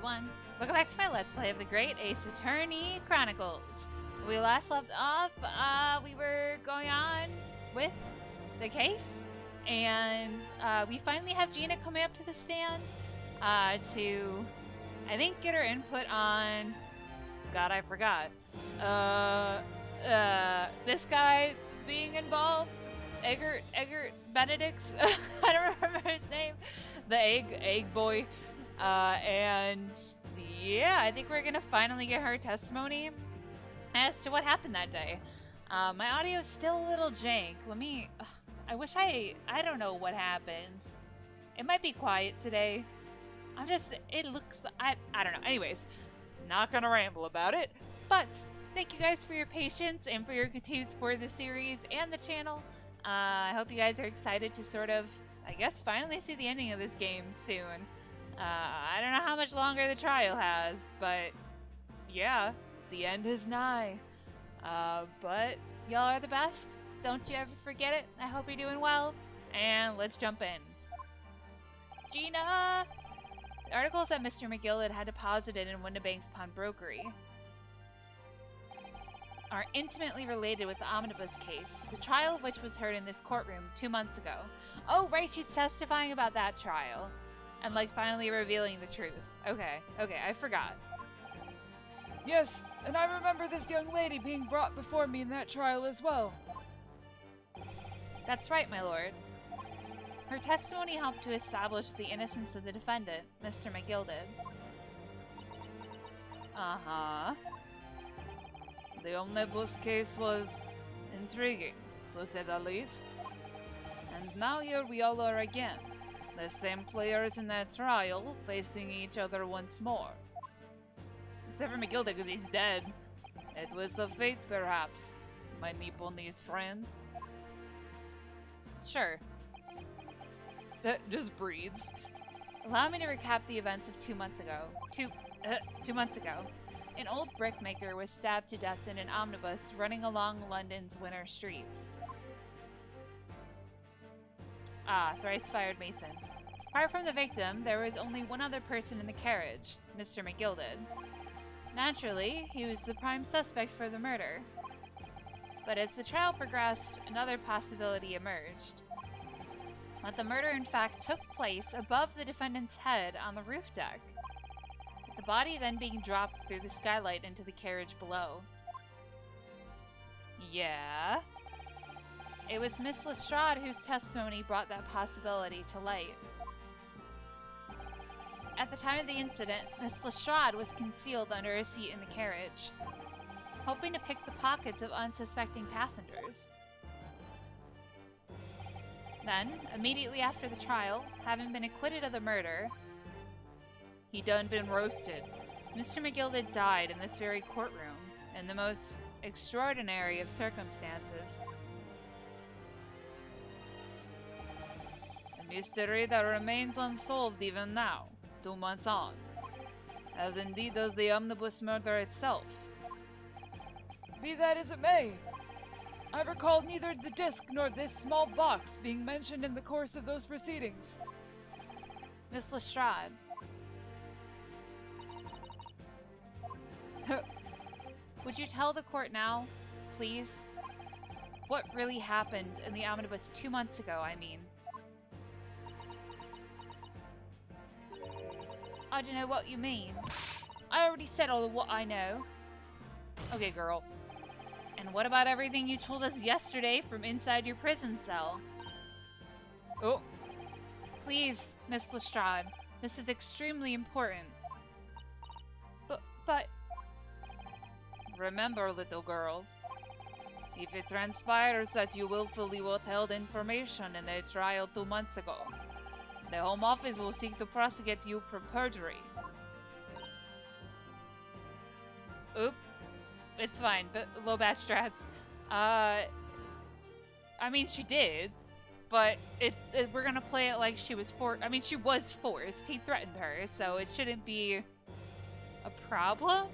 everyone. Welcome back to my Let's Play of the Great Ace Attorney Chronicles. When we last left off, we were going on with the case, and we finally have Gina coming up to the stand to, I think, get her input on, God, I forgot, this guy being involved, Eggert Benedict's, I don't remember his name, the egg boy. And yeah, I think we're gonna finally get her testimony as to what happened that day. My audio is still a little jank. I wish I don't know what happened. It might be quiet today. It looks, I don't know. Anyways, not gonna ramble about it, but thank you guys for your patience and for your continued support of the series and the channel. I hope you guys are excited to sort of, I guess, finally see the ending of this game soon. I don't know how much longer the trial has, but yeah, the end is nigh. But y'all are the best. Don't you ever forget it. I hope you're doing well, and let's jump in. Gina! The articles that Mr. McGill had deposited in Windibank's pawnbrokery are intimately related with the omnibus case, the trial of which was heard in this courtroom 2 months ago. Oh, right, she's testifying about that trial. And, like, finally revealing the truth. Okay, I forgot. Yes, and I remember this young lady being brought before me in that trial as well. That's right, my lord. Her testimony helped to establish the innocence of the defendant, Mr. McGill did. Uh-huh. The omnibus case was intriguing, to say the least. And now here we all are again. The same players in that trial, facing each other once more. Except for McGill because he's dead. It was a fate, perhaps, my Nipponese friend. Sure. Just breathes. Allow me to recap the events of 2 months ago. 2 months ago. An old brickmaker was stabbed to death in an omnibus running along London's winter streets. Ah, thrice fired mason. Apart from the victim, there was only one other person in the carriage, Mr. McGill did. Naturally, he was the prime suspect for the murder. But as the trial progressed, another possibility emerged. That the murder in fact took place above the defendant's head on the roof deck, with the body then being dropped through the skylight into the carriage below. Yeah? It was Miss Lestrade whose testimony brought that possibility to light. At the time of the incident, Miss Lestrade was concealed under a seat in the carriage, hoping to pick the pockets of unsuspecting passengers. Then, immediately after the trial, having been acquitted of the murder, he done been roasted. Mr. McGill died in this very courtroom, in the most extraordinary of circumstances. Mystery that remains unsolved even now, 2 months on, as indeed does the omnibus murder itself. Be that as it may, I recall neither the disc nor this small box being mentioned in the course of those proceedings. Miss Lestrade. Would you tell the court now, please? What really happened in the omnibus 2 months ago, I mean? I don't know what you mean. I already said all of what I know. Okay, girl. And what about everything you told us yesterday from inside your prison cell? Oh. Please, Miss Lestrade. This is extremely important. But... Remember, little girl. If it transpires that you willfully withheld information in a trial 2 months ago, the Home Office will seek to prosecute you for perjury. Oop. It's fine, but low batch strats. I mean, she did, but we're gonna play it like she was she was forced. He threatened her, so it shouldn't be a problem.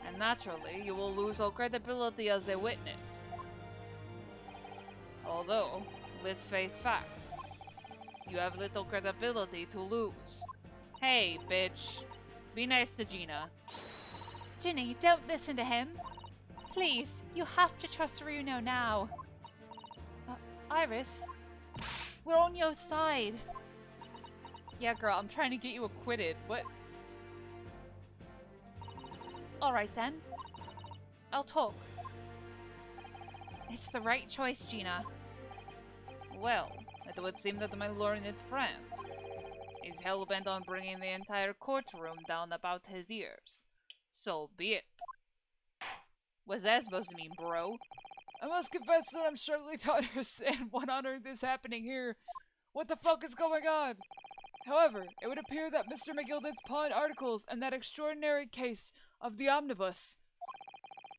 And naturally, you will lose all credibility as a witness. Although, let's face facts. You have little credibility to lose. Hey, bitch. Be nice to Gina. Ginny, don't listen to him. Please, you have to trust Runo now. Iris, we're on your side. Yeah, girl, I'm trying to get you acquitted. What? Alright then. I'll talk. It's the right choice, Gina. Well, it would seem that my learned friend is hell-bent on bringing the entire courtroom down about his ears. So be it. What's that supposed to mean, bro? I must confess that I'm struggling to understand what on earth is happening here. What the fuck is going on? However, it would appear that Mr. McGilded's pawn articles and that extraordinary case of the omnibus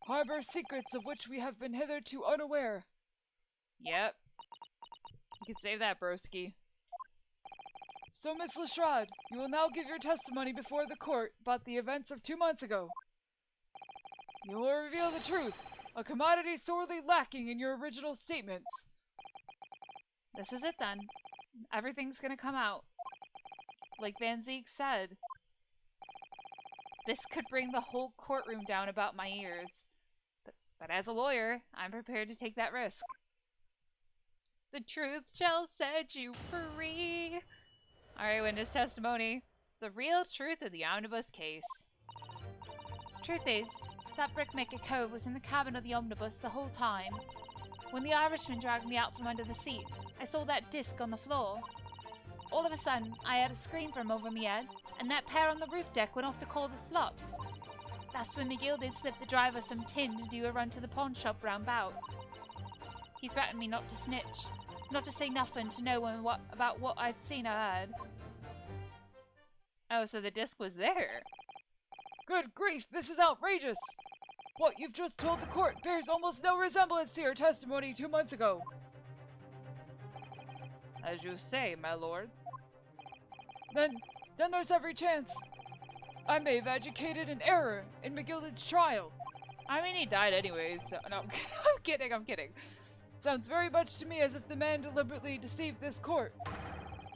harbor secrets of which we have been hitherto unaware. Yep. You can save that, broski. So, Miss Lestrade, you will now give your testimony before the court about the events of 2 months ago. You will reveal the truth, a commodity sorely lacking in your original statements. This is it then. Everything's gonna come out. Like Van Zeke said. This could bring the whole courtroom down about my ears. But as a lawyer, I'm prepared to take that risk. The truth shall set you free. Alright, witness testimony. The real truth of the omnibus case. Truth is, that Brickmaker Cove was in the cabin of the omnibus the whole time. When the Irishman dragged me out from under the seat, I saw that disc on the floor. All of a sudden, I heard a scream from over me head, and that pair on the roof deck went off to call the slops. That's when McGilded slipped the driver some tin to do a run to the pawn shop round bout. He threatened me not to snitch, not to say nothing to no one about what I'd seen or heard. Oh, so the disc was there. Good grief, this is outrageous! What you've just told the court bears almost no resemblance to your testimony 2 months ago. As you say, my lord. Then there's every chance I may have adjudicated an error in McGilded's trial. I mean, he died anyways, so no, I'm kidding. Sounds very much to me as if the man deliberately deceived this court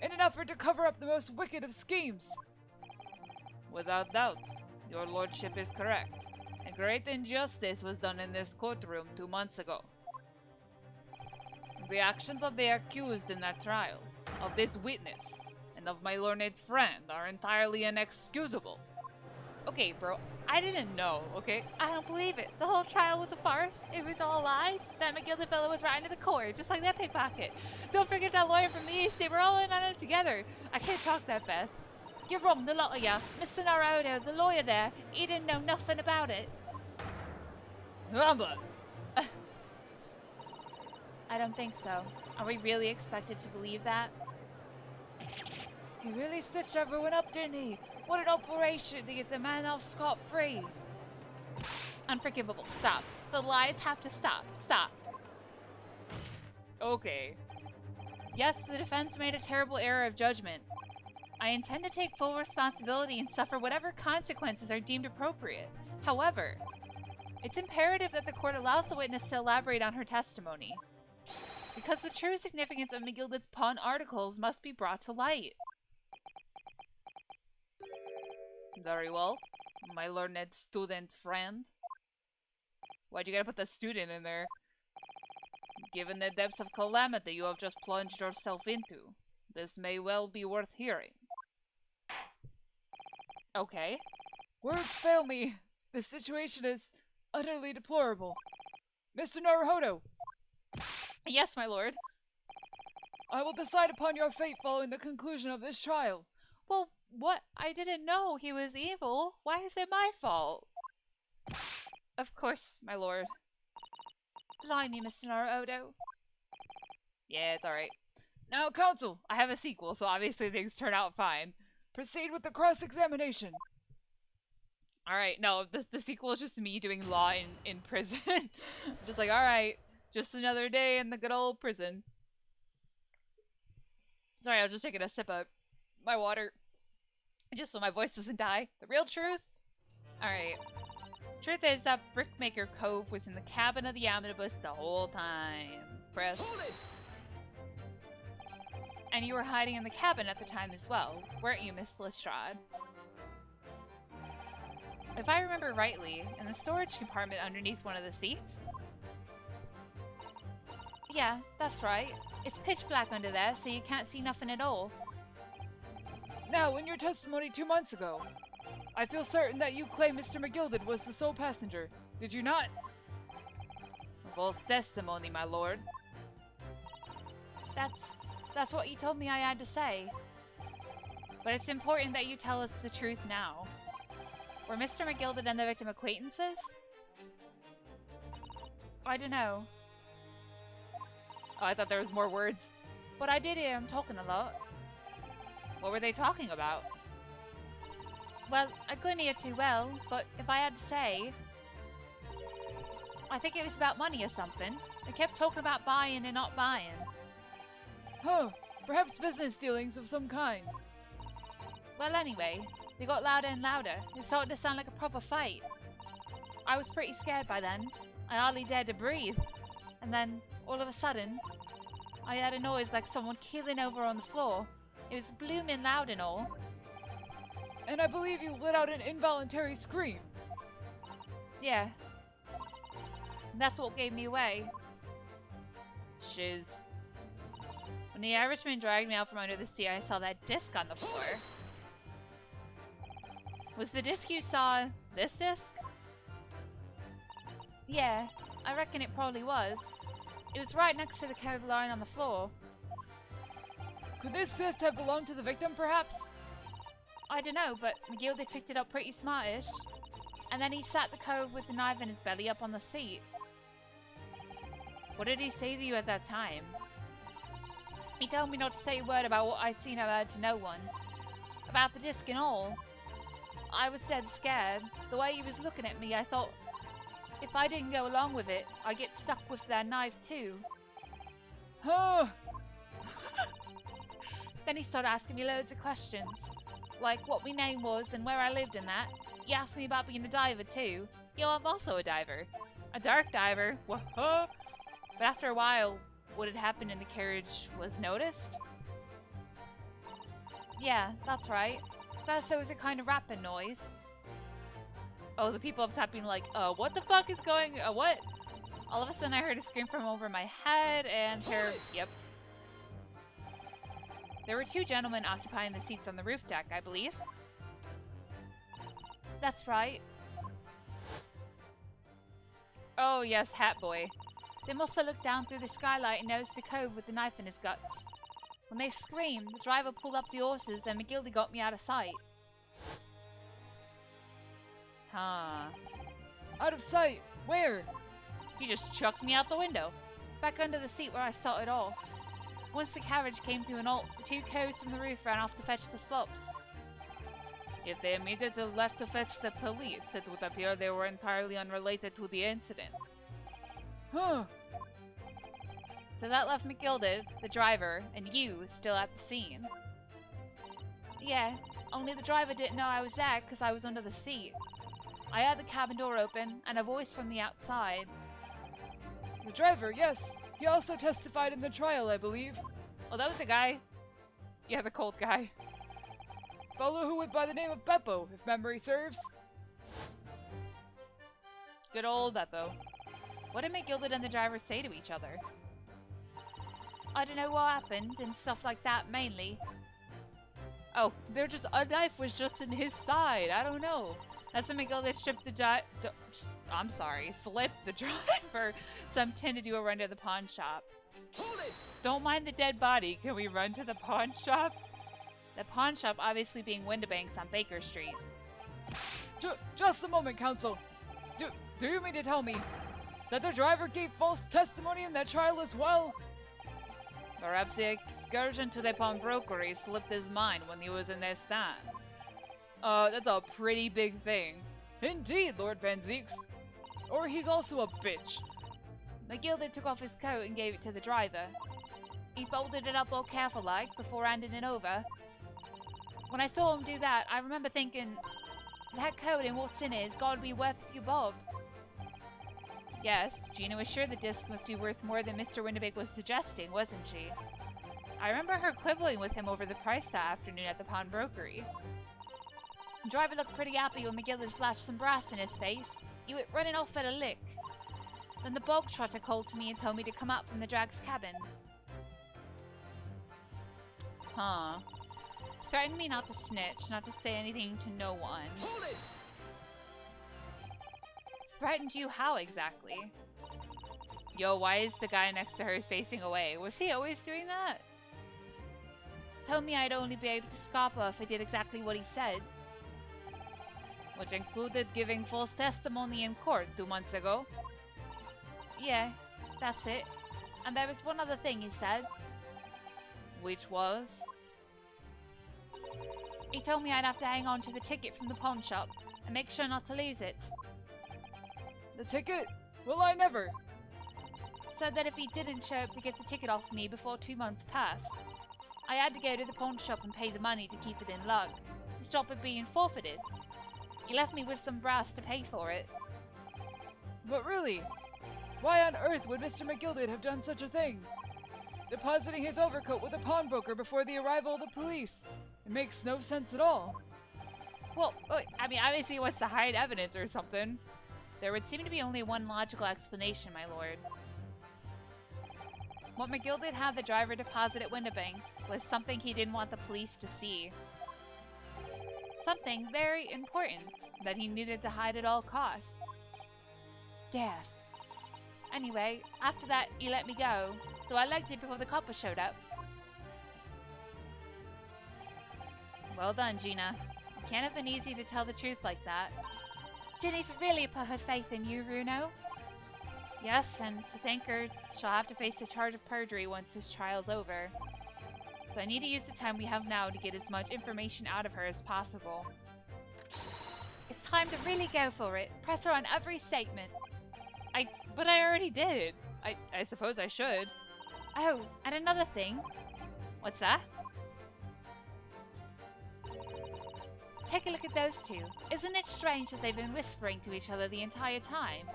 in an effort to cover up the most wicked of schemes. Without doubt, your lordship is correct. A great injustice was done in this courtroom 2 months ago. The actions of the accused in that trial, of this witness, and of my learned friend are entirely inexcusable. Okay, bro, I didn't know, okay? I don't believe it. The whole trial was a farce. It was all lies. That McGilded fellow was right into the core, just like that pickpocket. Don't forget that lawyer from the East. They were all in on it together. I can't talk that fast. You're wrong, the lot of ya. Mr. Naruto, the lawyer there, he didn't know nothing about it. Rumble! I don't think so. Are we really expected to believe that? He really stitched everyone up, didn't he? What an operation to get the man off scot-free. Unforgivable. Stop. The lies have to stop. Stop. Okay. Yes, the defense made a terrible error of judgment. I intend to take full responsibility and suffer whatever consequences are deemed appropriate. However, it's imperative that the court allows the witness to elaborate on her testimony, because the true significance of McGilded's pawn articles must be brought to light. Very well, my learned student friend. Why'd you gotta put the student in there? Given the depths of calamity you have just plunged yourself into, this may well be worth hearing. Okay. Words fail me. The situation is utterly deplorable. Mr. Naruhodo! Yes, my lord. I will decide upon your fate following the conclusion of this trial. Well, what? I didn't know he was evil. Why is it my fault? Of course, my lord. Blimey, Mr. Naruhodo. Yeah, it's alright. Now, counsel, I have a sequel, so obviously things turn out fine. proceed with the cross-examination. Alright, no, the sequel is just me doing law in prison. Just like, alright, just another day in the good old prison. Sorry, I was just taking a sip of my water. Just so my voice doesn't die. The real truth? Alright. Truth is that Brickmaker Cove was in the cabin of the omnibus the whole time. Press. And you were hiding in the cabin at the time as well, weren't you, Miss Lestrade? If I remember rightly, in the storage compartment underneath one of the seats? Yeah, that's right. It's pitch black under there, so you can't see nothing at all. Now, in your testimony 2 months ago, I feel certain that you claim Mr. McGilded was the sole passenger. Did you not? False testimony, my lord. That's what you told me I had to say. But it's important that you tell us the truth now. Were Mr. McGilded and the victim acquaintances? I don't know. Oh, I thought there was more words. But I did hear him talking a lot. What were they talking about? Well, I couldn't hear too well, but if I had to say, I think it was about money or something. They kept talking about buying and not buying. Huh. Perhaps business dealings of some kind. Well, anyway, they got louder and louder. It started to sound like a proper fight. I was pretty scared by then. I hardly dared to breathe. And then, all of a sudden, I heard a noise like someone keeling over on the floor. It was blooming loud and all. And I believe you let out an involuntary scream. Yeah. And that's what gave me away. Shiz. When the Irishman dragged me out from under the seat, I saw that disc on the floor. Was the disc you saw this disc? Yeah, I reckon it probably was. It was right next to the curved line on the floor. Could this disc have belonged to the victim, perhaps? I don't know, but McGilded picked it up pretty smartish. And then he sat the cove with the knife in his belly up on the seat. What did he say to you at that time? He told me not to say a word about what I'd seen or heard to no one. About the disc and all. I was dead scared. The way he was looking at me, I thought, if I didn't go along with it, I'd get stuck with that knife too. Huh. Then he started asking me loads of questions. Like what my name was and where I lived and that. He asked me about being a diver too. Yo, I'm also a diver. A dark diver. Whoa. But after a while, what had happened in the carriage was noticed? Yeah, that's right. First there was a kind of rapping noise. Oh, the people up top being like, what the fuck is going, what? All of a sudden I heard a scream from over my head and yep. There were 2 gentlemen occupying the seats on the roof deck, I believe. That's right. Oh yes, Hat Boy. They must have looked down through the skylight and noticed the cove with the knife in his guts. When they screamed, the driver pulled up the horses and McGilded got me out of sight. Huh. Out of sight. Where? You just chucked me out the window. Back under the seat where I started off. Once the carriage came to an halt, the 2 coves from the roof ran off to fetch the slops. If they immediately left to fetch the police, it would appear they were entirely unrelated to the incident. Huh. So that left McGilded, the driver, and you still at the scene. Yeah, only the driver didn't know I was there because I was under the seat. I heard the cabin door open and a voice from the outside. The driver, yes. He also testified in the trial, I believe. Oh, that was the guy. Yeah, the cold guy. Fellow who went by the name of Beppo, if memory serves. Good old Beppo. What did McGilded and the driver say to each other? I don't know what happened and stuff like that mainly. Oh, a knife was just in his side. I don't know. That's when McGilded slipped the driver some tin to do a run to the pawn shop. Hold it! Don't mind the dead body. Can we run to the pawn shop? The pawn shop obviously being Windibanks on Baker Street. Just a moment, Counsel. Do you mean to tell me that the driver gave false testimony in that trial as well? Perhaps the excursion to the pawnbrokery slipped his mind when he was in their stand. That's a pretty big thing. Indeed, Lord Van Zeeks. Or he's also a bitch. McGilded took off his coat and gave it to the driver. He folded it up all careful-like before handing it over. When I saw him do that, I remember thinking, that coat and what's in it has got to be worth a few bob. Yes, Gina was sure the disc must be worth more than Mr. Windibank was suggesting, wasn't she? I remember her quibbling with him over the price that afternoon at the pawnbrokery. The driver looked pretty happy when McGill had flashed some brass in his face. He went running off at a lick. Then the bog trotter called to me and told me to come out from the drag's cabin. Huh. Threatened me not to snitch, not to say anything to no one. Hold it! Threatened you how exactly? Yo, why is the guy next to her facing away? Was he always doing that? Told me I'd only be able to scupper if I did exactly what he said. Which included giving false testimony in court 2 months ago. Yeah, that's it. And there was one other thing he said. Which was? He told me I'd have to hang on to the ticket from the pawn shop and make sure not to lose it. The ticket? Well, I never. Said that if he didn't show up to get the ticket off me before 2 months passed, I had to go to the pawn shop and pay the money to keep it in luck, to stop it being forfeited. He left me with some brass to pay for it. But really, why on earth would Mr. McGilded have done such a thing? Depositing his overcoat with a pawnbroker before the arrival of the police. It makes no sense at all. Well, I mean, obviously he wants to hide evidence or something. There would seem to be only one logical explanation, my lord. What McGill did have the driver deposit at Windibanks was something he didn't want the police to see. Something very important that he needed to hide at all costs. Gasp. Anyway, after that, he let me go, so I legged it before the coppers showed up. Well done, Gina. It can't have been easy to tell the truth like that. Ginny's really put her faith in you, Runo. Yes, and to thank her, she'll have to face the charge of perjury once this trial's over. So I need to use the time we have now to get as much information out of her as possible. It's time to really go for it. Press her on every statement. But I already did. I suppose I should. Oh, and another thing. What's that? Take a look at those two. Isn't it strange that they've been whispering to each other the entire time?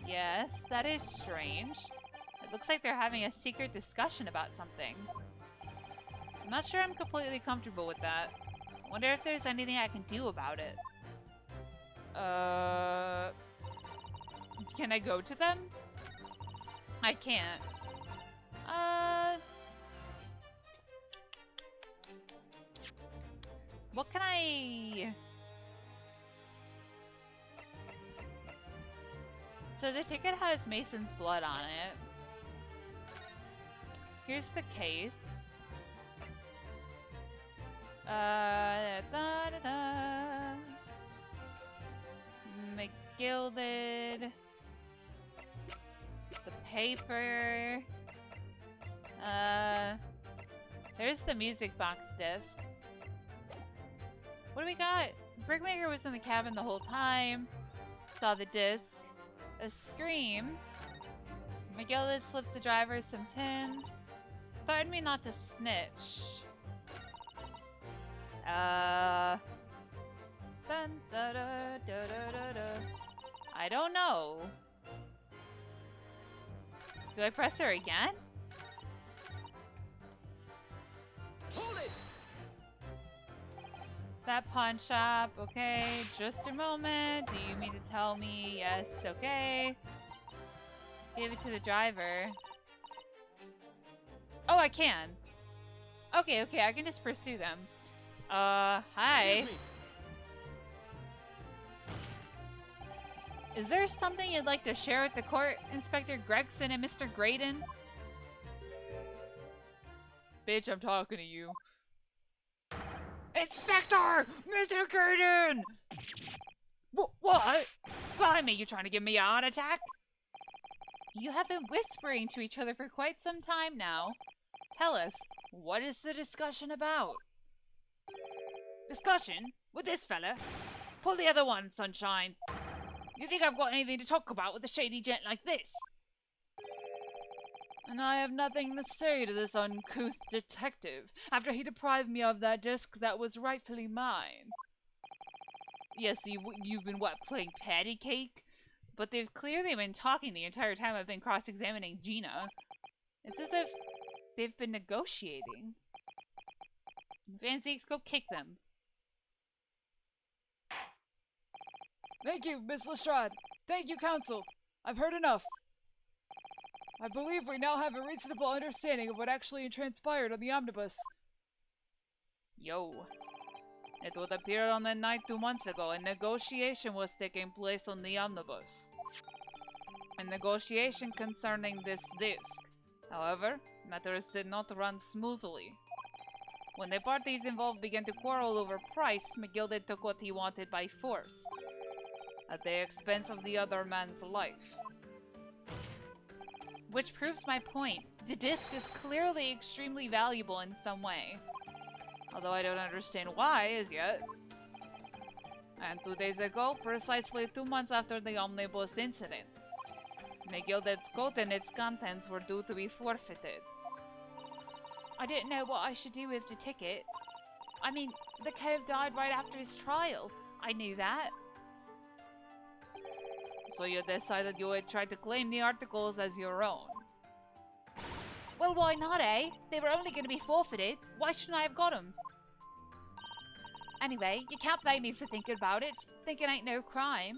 Yes, that is strange. It looks like they're having a secret discussion about something. I'm not sure I'm completely comfortable with that. I wonder if there's anything I can do about it. Can I go to them? I can't. What can I... So the ticket has Mason's blood on it. Here's the case. McGilded. The paper. There's the music box disc. What do we got? Brickmaker was in the cabin the whole time. Saw the disc. A scream. McGilded slipped the driver some tin. Threatened me not to snitch. Dun, da, da, da, da, da, da. I don't know. Do I press her again? Hold it! That pawn shop, okay. Just a moment. Do you mean to tell me? Yes, okay. Give it to the driver. Oh, I can. Okay, I can just pursue them. Hi. Excuse me. Is there something you'd like to share with the court, Inspector Gregson and Mr. Graydon? Bitch, I'm talking to you. Inspector! Mr. Graydon! What? Blimey, you trying to give me a heart attack? You have been whispering to each other for quite some time now. Tell us, what is the discussion about? Discussion? With this fella? Pull the other one, Sunshine. You think I've got anything to talk about with a shady gent like this? And I have nothing to say to this uncouth detective, after he deprived me of that disc that was rightfully mine. Yes, you've been, what, playing patty cake? But they've clearly been talking the entire time I've been cross-examining Gina. It's as if they've been negotiating. Fanzeeks, go kick them. Thank you, Miss Lestrade. Thank you, Council. I've heard enough. I believe we now have a reasonable understanding of what actually transpired on the omnibus. Yo. It would appear on the night 2 months ago a negotiation was taking place on the omnibus. A negotiation concerning this disc. However, matters did not run smoothly. When the parties involved began to quarrel over price, McGilded took what he wanted by force, at the expense of the other man's life. Which proves my point. The disc is clearly extremely valuable in some way. Although I don't understand why as yet. And 2 days ago, precisely 2 months after the omnibus incident, McGilded's coat and its contents were due to be forfeited. I didn't know what I should do with the ticket. I mean, the cove died right after his trial. I knew that. So you decided you would try to claim the articles as your own. Well, why not, eh? They were only going to be forfeited. Why shouldn't I have got them? Anyway, you can't blame me for thinking about it. Thinking ain't no crime.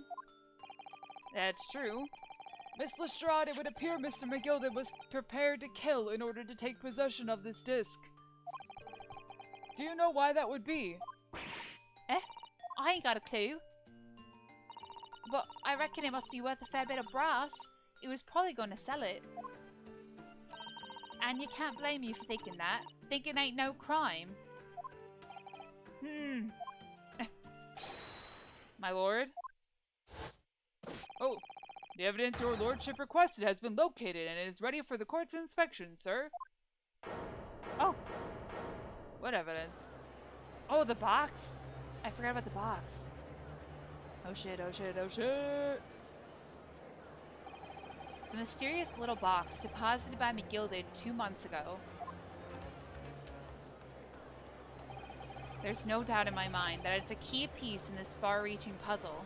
That's true. Miss Lestrade, it would appear Mr. McGilded was prepared to kill in order to take possession of this disc. Do you know why that would be? I ain't got a clue. But I reckon it must be worth a fair bit of brass. He was probably going to sell it. And you can't blame me for thinking that. Thinking ain't no crime. My lord? Oh, the evidence your lordship requested has been located and is ready for the court's inspection, sir. Oh. What evidence? Oh, the box. I forgot about the box. Oh shit, oh shit, oh shit. The mysterious little box deposited by McGilded 2 months ago. There's no doubt in my mind that it's a key piece in this far-reaching puzzle.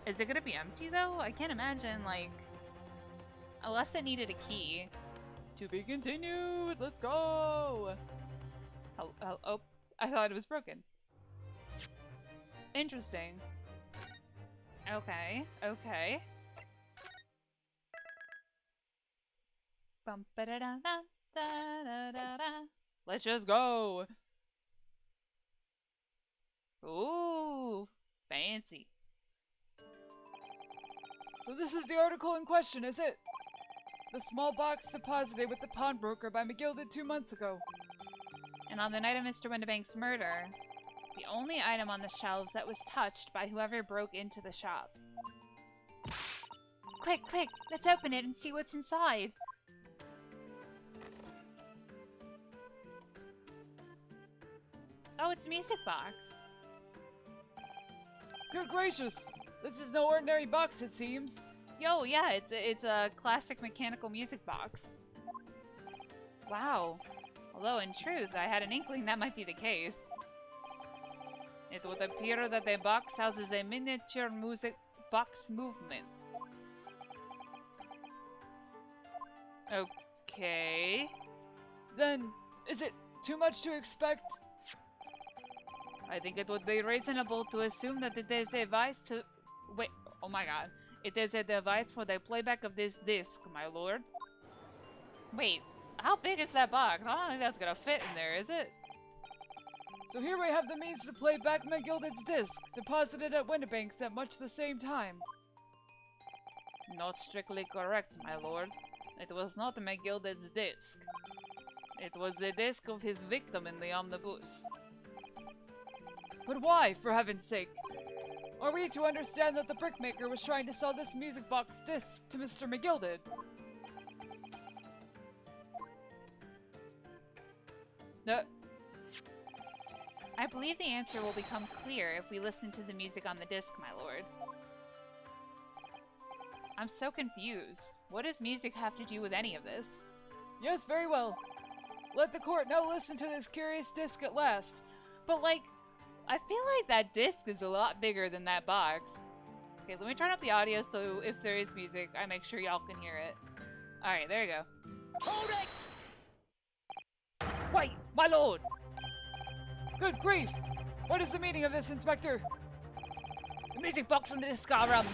Is it gonna be empty though? I can't imagine, like... Unless it needed a key. To be continued, let's go! Oh, I thought it was broken. Interesting. Okay, okay. Bum, ba-da-da-da-da-da-da. Let's just go! Ooh, fancy. So this is the article in question, is it? The small box deposited with the pawnbroker by McGilded 2 months ago. And on the night of Mr. Windibank's murder, the only item on the shelves that was touched by whoever broke into the shop. Quick, quick, let's open it and see what's inside. Oh, it's a music box. Good gracious! This is no ordinary box, it seems. Yo, yeah, it's a classic mechanical music box. Wow. Although, in truth, I had an inkling that might be the case. It would appear that the box houses a miniature music box movement. Okay. Then, is it too much to expect? I think it would be reasonable to assume that it is a device to... Wait, oh my god. It is a device for the playback of this disc, my lord. Wait, how big is that box? I don't think that's gonna fit in there, is it? So here we have the means to play back McGilded's disc, deposited at Windibank's at much the same time. Not strictly correct, my lord. It was not McGilded's disc. It was the disc of his victim in the omnibus. But why, for heaven's sake? Are we to understand that the brickmaker was trying to sell this music box disc to Mr. McGilded? I believe the answer will become clear if we listen to the music on the disc, my lord. I'm so confused. What does music have to do with any of this? Yes, very well. Let the court now listen to this curious disc at last. But like, I feel like that disc is a lot bigger than that box. Okay, let me turn up the audio so if there is music, I make sure y'all can hear it. Alright, there you go. Hold it! Wait, my lord! Good grief! What is the meaning of this, Inspector? The music box and the discarum.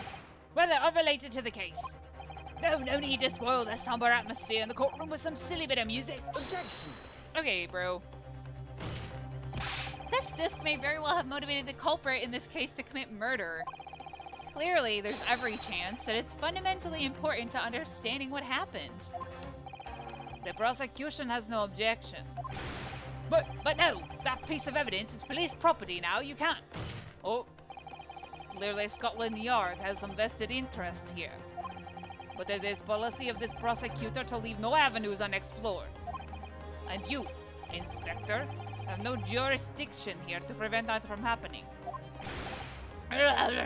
Well, they're unrelated to the case. No need to spoil the somber atmosphere in the courtroom with some silly bit of music. Objection! Okay, bro. This disc may very well have motivated the culprit in this case to commit murder. Clearly, there's every chance that it's fundamentally important to understanding what happened. The prosecution has no objection. But But no, that piece of evidence is police property now, you can't. Oh, clearly Scotland Yard has some vested interest here. But it is policy of this prosecutor to leave no avenues unexplored. And you, Inspector, have no jurisdiction here to prevent that from happening. It's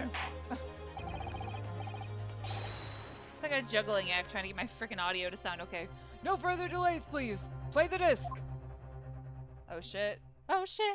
like a juggling act trying to get my freaking audio to sound okay. no further delays, please. Play the disc. Oh shit. Oh shit!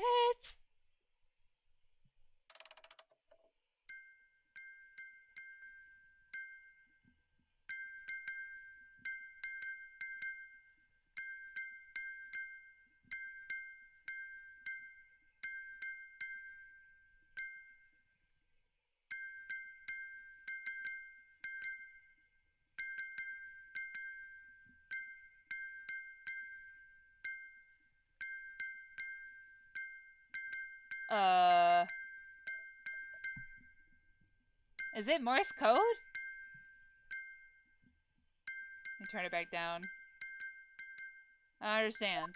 Is it Morse code? Let me turn it back down. I understand.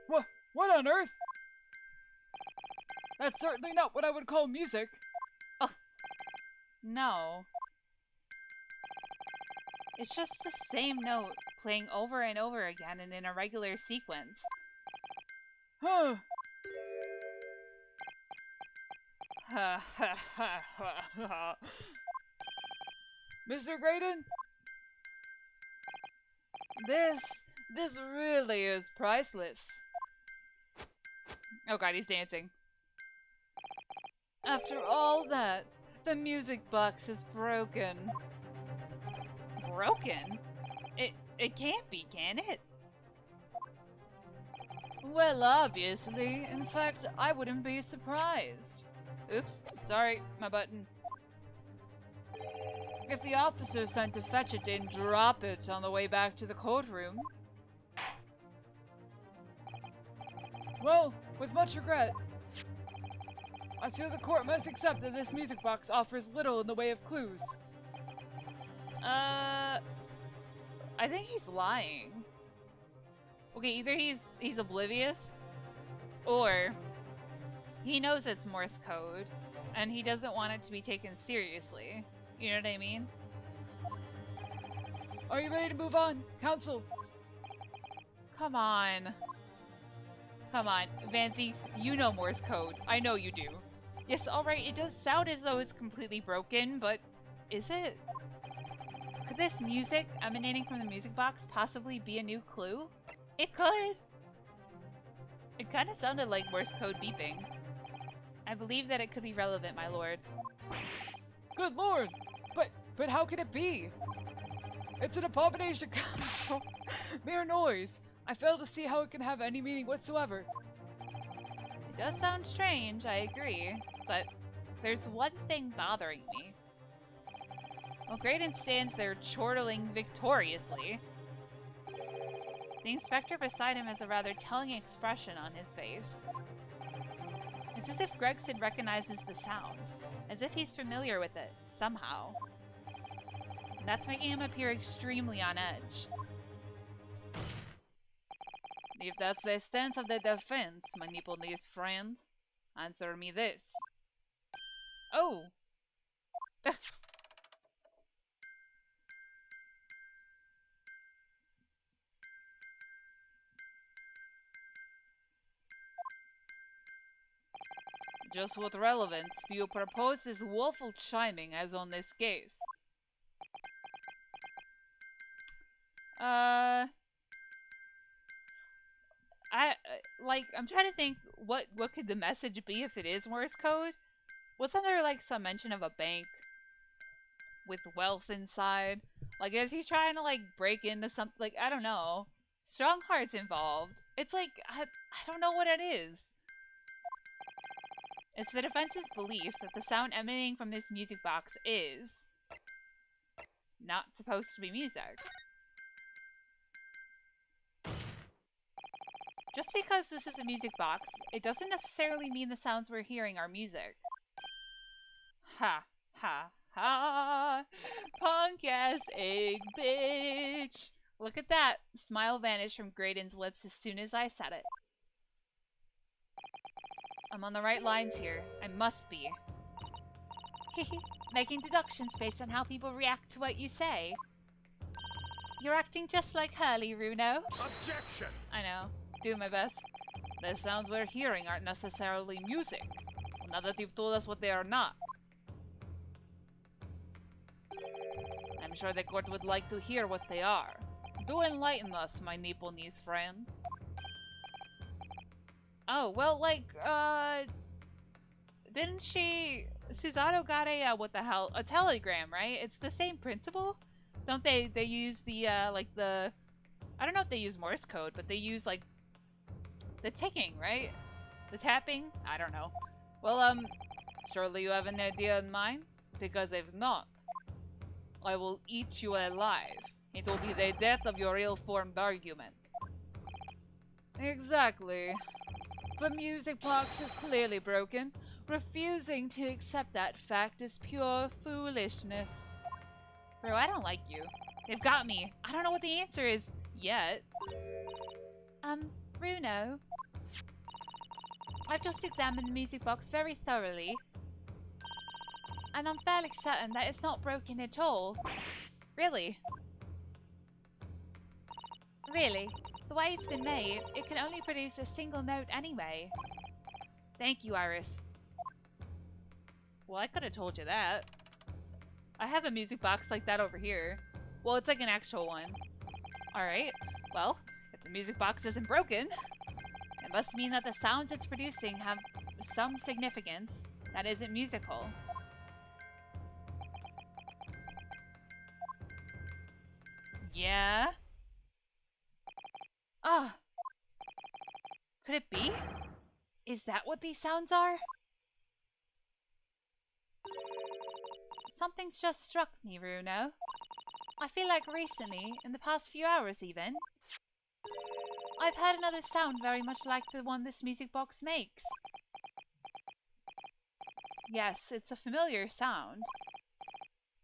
What on earth? That's certainly not what I would call music. No. It's just the same note playing over and over again and in a regular sequence. Huh. Ha ha ha ha ha. Mr. Graydon? This really is priceless. Oh god, he's dancing. After all that, the music box is broken. Broken? It can't be, can it? Well, obviously. In fact, I wouldn't be surprised. Oops, sorry, my button. If the officer sent to fetch it didn't drop it on the way back to the courtroom. Well, with much regret, I feel the court must accept that this music box offers little in the way of clues. I think he's lying. Okay, either he's oblivious, or he knows it's Morse code, and he doesn't want it to be taken seriously. You know what I mean? Are you ready to move on, counsel? Come on. Come on. Vanzies, you know Morse code. I know you do. Yes, alright, it does sound as though it's completely broken, but is it? Could this music emanating from the music box possibly be a new clue? It could. It kind of sounded like Morse code beeping. I believe that it could be relevant, my lord. Good lord! But how can it be? It's an abomination, counsel. Mere noise. I fail to see how it can have any meaning whatsoever. It does sound strange, I agree, but there's one thing bothering me. While Graydon stands there chortling victoriously, the inspector beside him has a rather telling expression on his face. It's as if Gregson recognizes the sound, as if he's familiar with it, somehow. And that's making him appear extremely on edge. If that's the stance of the defense, my Nipponese friend, answer me this. Oh! Just what relevance do you propose this woeful chiming as on this case? I'm trying to think, what could the message be if it is Morse code? Wasn't there, like, some mention of a bank? with wealth inside. Like, is he trying to, like, break into something? Like, I don't know. Strong hearts involved. It's like, I don't know what it is. It's the defense's belief that the sound emanating from this music box is not supposed to be music. Just because this is a music box, it doesn't necessarily mean the sounds we're hearing are music. Ha, ha, ha. Punk ass egg bitch. Look at that. Smile vanished from Graydon's lips as soon as I said it. I'm on the right lines here. I must be. Hehe. Making deductions based on how people react to what you say. You're acting just like Hurley, Runo. Objection! I know. Do my best. The sounds we're hearing aren't necessarily music. Now that you've told us what they are not. I'm sure the court would like to hear what they are. Do enlighten us, my Nipponese friend. Oh, well, like, didn't she... Susato got a, what the hell? A telegram, right? It's the same principle? Don't they use the, like the... I don't know if they use Morse code, but they use, like, the ticking, right? The tapping? I don't know. Well, surely you have an idea in mind? Because if not, I will eat you alive. It will be the death of your ill-formed argument. Exactly. The music box is clearly broken. Refusing to accept that fact is pure foolishness. Bro, I don't like you. They've got me. I don't know what the answer is yet. Bruno. I've just examined the music box very thoroughly. And I'm fairly certain that it's not broken at all. Really? Really? The way it's been made, it can only produce a single note anyway. Thank you, Iris. Well, I could have told you that. I have a music box like that over here. Well, it's like an actual one. Alright, well, if the music box isn't broken, it must mean that the sounds it's producing have some significance that isn't musical. Yeah? Ah! Could it be? Is that what these sounds are? Something's just struck me, Runo. I feel like recently, in the past few hours even, I've heard another sound very much like the one this music box makes. Yes, it's a familiar sound.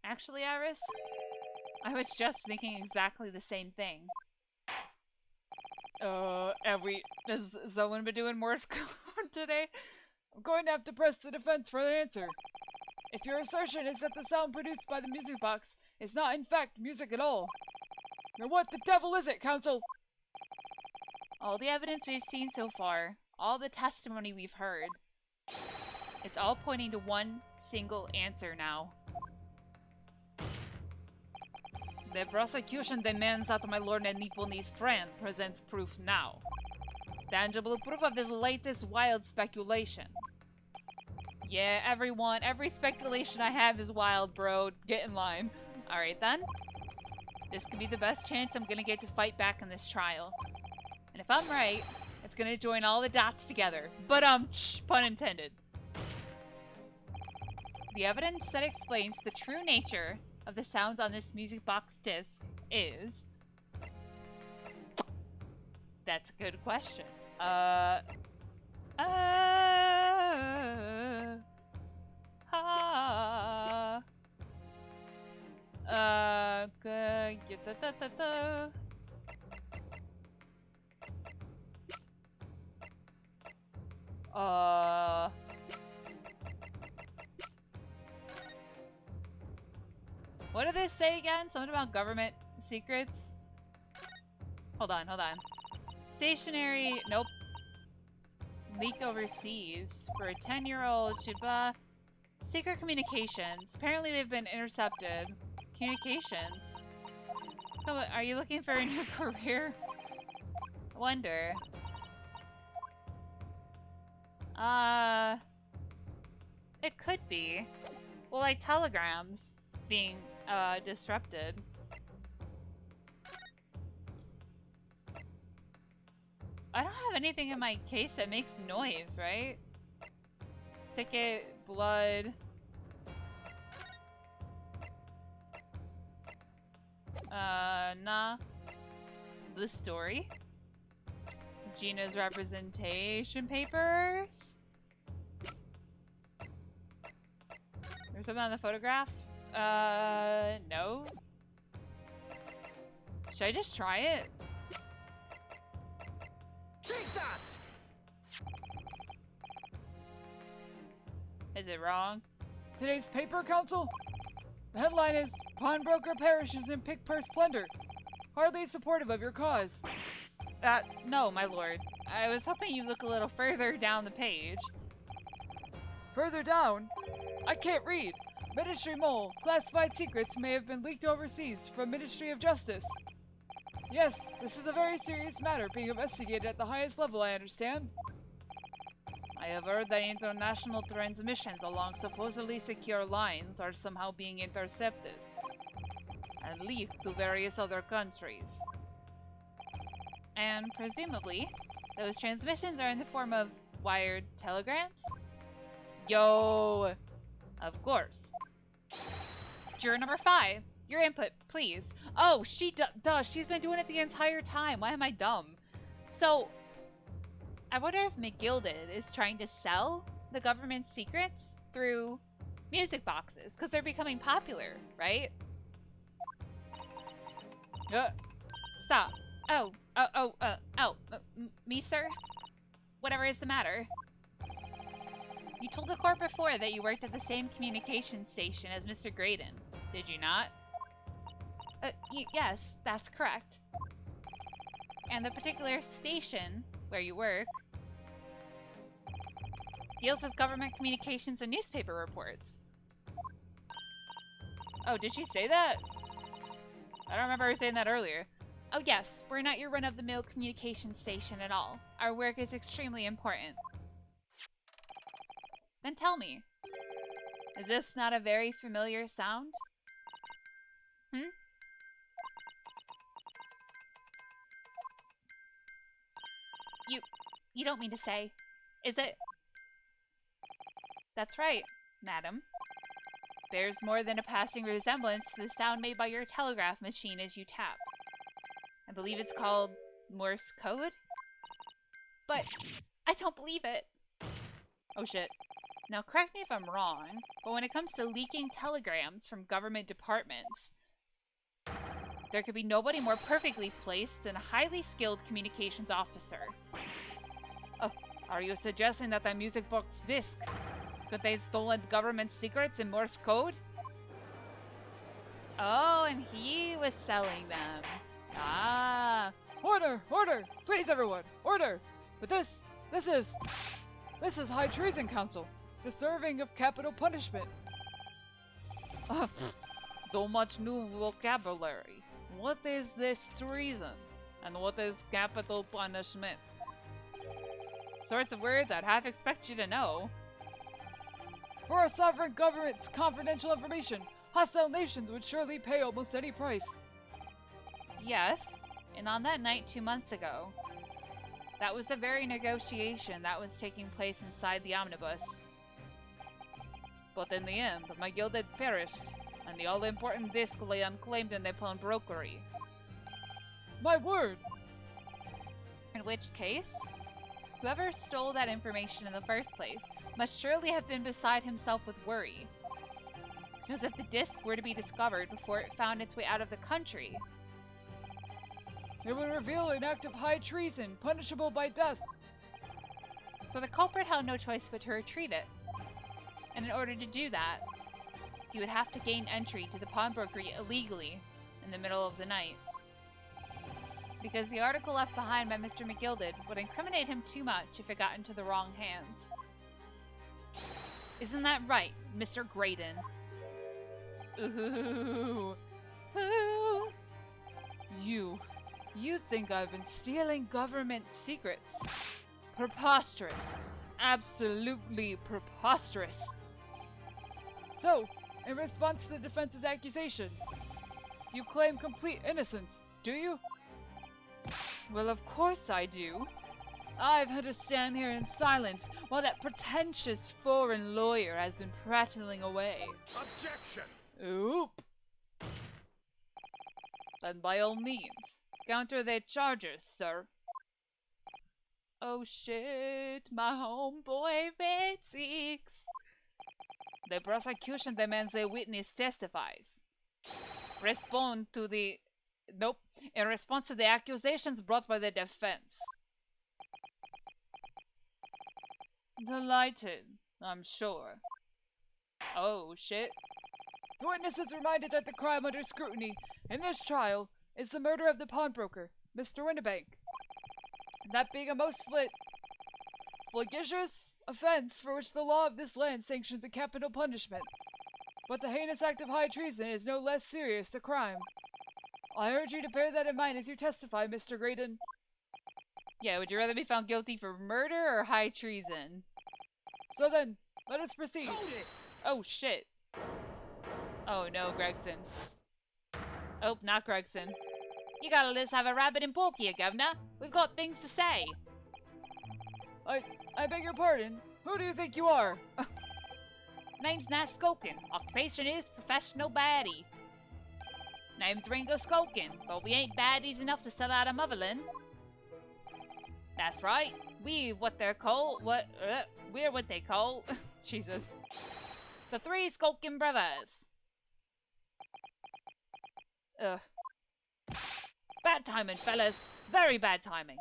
Actually, Iris, I was just thinking exactly the same thing. Has someone been doing Morse code today? I'm going to have to press the defense for an answer. If your assertion is that the sound produced by the music box is not in fact music at all, then what the devil is it, counsel? All the evidence we've seen so far, all the testimony we've heard, it's all pointing to one single answer now. The prosecution demands that my lord and Nipponese friend presents proof now. Tangible proof of this latest wild speculation. Yeah, everyone, every speculation I have is wild, bro. Get in line. Alright then. This could be the best chance I'm gonna get to fight back in this trial. And if I'm right, it's gonna join all the dots together. But, pun intended. The evidence that explains the true nature of the sounds on this music box disc is... That's a good question. What did this say again? Something about government secrets? Hold on, hold on. Stationary, nope. Leaked overseas for a 10-year-old Chiba. Secret communications. Apparently they've been intercepted. Communications. Oh, are you looking for a new career? I wonder. It could be. Well, like telegrams. being disrupted. I don't have anything in my case that makes noise, right? Ticket, blood. Nah. The story. Gina's representation papers. There's something on the photograph? No. Should I just try it? Take that! Is it wrong? Today's paper, Council? The headline is Pawnbroker Perishes in Pick Purse Plunder. Hardly supportive of your cause. No, my lord. I was hoping you'd look a little further down the page. Further down, I can't read. Ministry Mole, classified secrets may have been leaked overseas from Ministry of Justice. Yes, this is a very serious matter being investigated at the highest level, I understand. I have heard that international transmissions along supposedly secure lines are somehow being intercepted and leaked to various other countries. And presumably, those transmissions are in the form of wired telegrams? Yo! Of course. Juror number 5, your input, please. Oh, she does. She's been doing it the entire time. Why am I dumb? So, I wonder if McGilded is trying to sell the government's secrets through music boxes, because they're becoming popular, right? Stop. Me, sir? Whatever is the matter? You told the court before that you worked at the same communications station as Mr. Graydon, did you not? Yes, that's correct. And the particular station where you work deals with government communications and newspaper reports. Oh, did she say that? I don't remember her saying that earlier. Oh yes, we're not your run-of-the-mill communications station at all. Our work is extremely important. Then tell me, is this not a very familiar sound? You don't mean to say, is it? That's right, madam. Bears more than a passing resemblance to the sound made by your telegraph machine as you tap. I believe it's called Morse code? But I don't believe it. Oh shit. Now correct me if I'm wrong, but when it comes to leaking telegrams from government departments, there could be nobody more perfectly placed than a highly skilled communications officer. Are you suggesting that the music box disc contains stolen government secrets in Morse code? Oh, and he was selling them. Ah. Order! Order! Please, everyone! Order! But this is high treason, Council. Deserving of capital punishment. So much new vocabulary. What is this treason? And what is capital punishment? Sorts of words I'd half expect you to know. For our sovereign government's confidential information, hostile nations would surely pay almost any price. Yes, and on that night 2 months ago, that was the very negotiation that was taking place inside the omnibus. But in the end, my guild had perished, and the all-important disc lay unclaimed in the pawnbrokery. My word! In which case, whoever stole that information in the first place must surely have been beside himself with worry. Because if the disc were to be discovered before it found its way out of the country, it would reveal an act of high treason, punishable by death. So the culprit had no choice but to retrieve it. And in order to do that, he would have to gain entry to the pawnbrokery illegally in the middle of the night. Because the article left behind by Mr. McGilded would incriminate him too much if it got into the wrong hands. Isn't that right, Mr. Graydon? Ooh. Ooh. You think I've been stealing government secrets? Preposterous. Absolutely preposterous. So, in response to the defense's accusation. You claim complete innocence, do you? Well, of course I do. I've had to stand here in silence while that pretentious foreign lawyer has been prattling away. Objection! Oop. Then by all means, counter their charges, sir. Oh shit, my homeboy Red Six. The prosecution demands a witness testifies. Respond to the... Nope. In response to the accusations brought by the defense. Delighted, I'm sure. Oh, shit. The witness is reminded that the crime under scrutiny in this trial is the murder of the pawnbroker, Mr. Winnebank. That being a most flagitious offense for which the law of this land sanctions a capital punishment. But the heinous act of high treason is no less serious a crime. I urge you to bear that in mind as you testify, Mr. Graydon. Yeah, would you rather be found guilty for murder or high treason? So then, let us proceed. Hold it! Oh, shit. Oh, no, Gregson. Oh, not Gregson. You gotta let us have a rabbit and pork here, Governor. We've got things to say. I beg your pardon. Who do you think you are? Name's Nat Skulkin. Occupation is professional baddie. Name's Ringo Skulkin, but we ain't baddies enough to sell out a motherland. That's right. We're what they call Jesus. the three Skulkin brothers. Ugh. Bad timing, fellas. Very bad timing.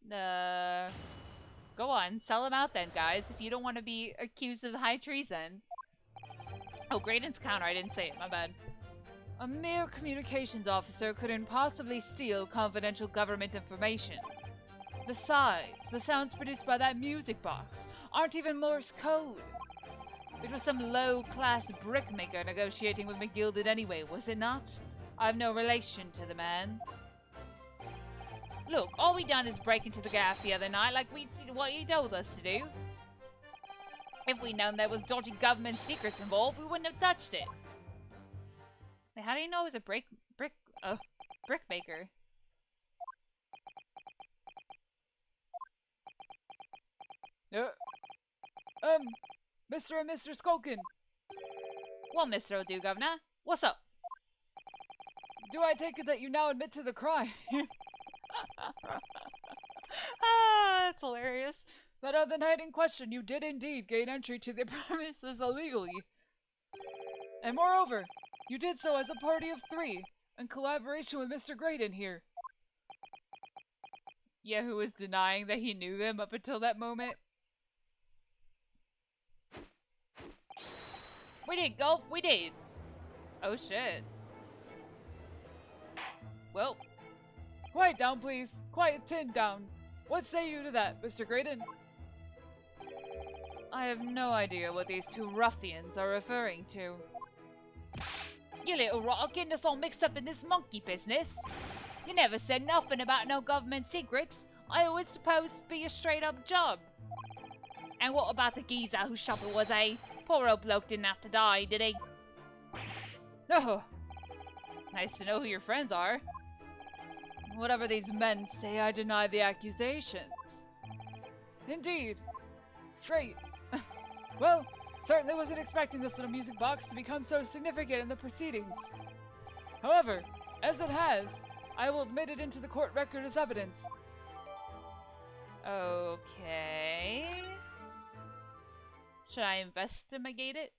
Go on, sell them out then, guys, if you don't want to be accused of high treason. Oh, Graydon's counter, I didn't say it, my bad. A mere communications officer couldn't possibly steal confidential government information. Besides, the sounds produced by that music box aren't even Morse code. It was some low-class brickmaker negotiating with McGilded anyway, was it not? I've no relation to the man. Look, all we done is break into the gaff the other night like what he told us to do. If we'd known there was dodgy government secrets involved, we wouldn't have touched it. Wait, how do you know it was a brickmaker? Mr. and Mr. Skulkin, Well, Mr. O'Do, Governor, what's up? do I take it that you now admit to the crime? That's hilarious. That on the night in question, you did indeed gain entry to the premises illegally. And moreover, you did so as a party of three, in collaboration with Mr. Graydon here. Yeah, who was denying that he knew them up until that moment? We did, Golf, we did. Oh shit. Well, Quiet down, please. Quiet tin down. What say you to that, Mr. Graydon? I have no idea what these two ruffians are referring to. You little rot, getting us all mixed up in this monkey business. You never said nothing about no government secrets. I always supposed to be a straight-up job. And what about the geezer whose shop it was, eh? Poor old bloke didn't have to die, did he? Oh, nice to know who your friends are. Whatever these men say, I deny the accusations. Indeed. Great. Well, certainly wasn't expecting this little music box to become so significant in the proceedings. However, as it has, I will admit it into the court record as evidence. Okay. Should I investigate it?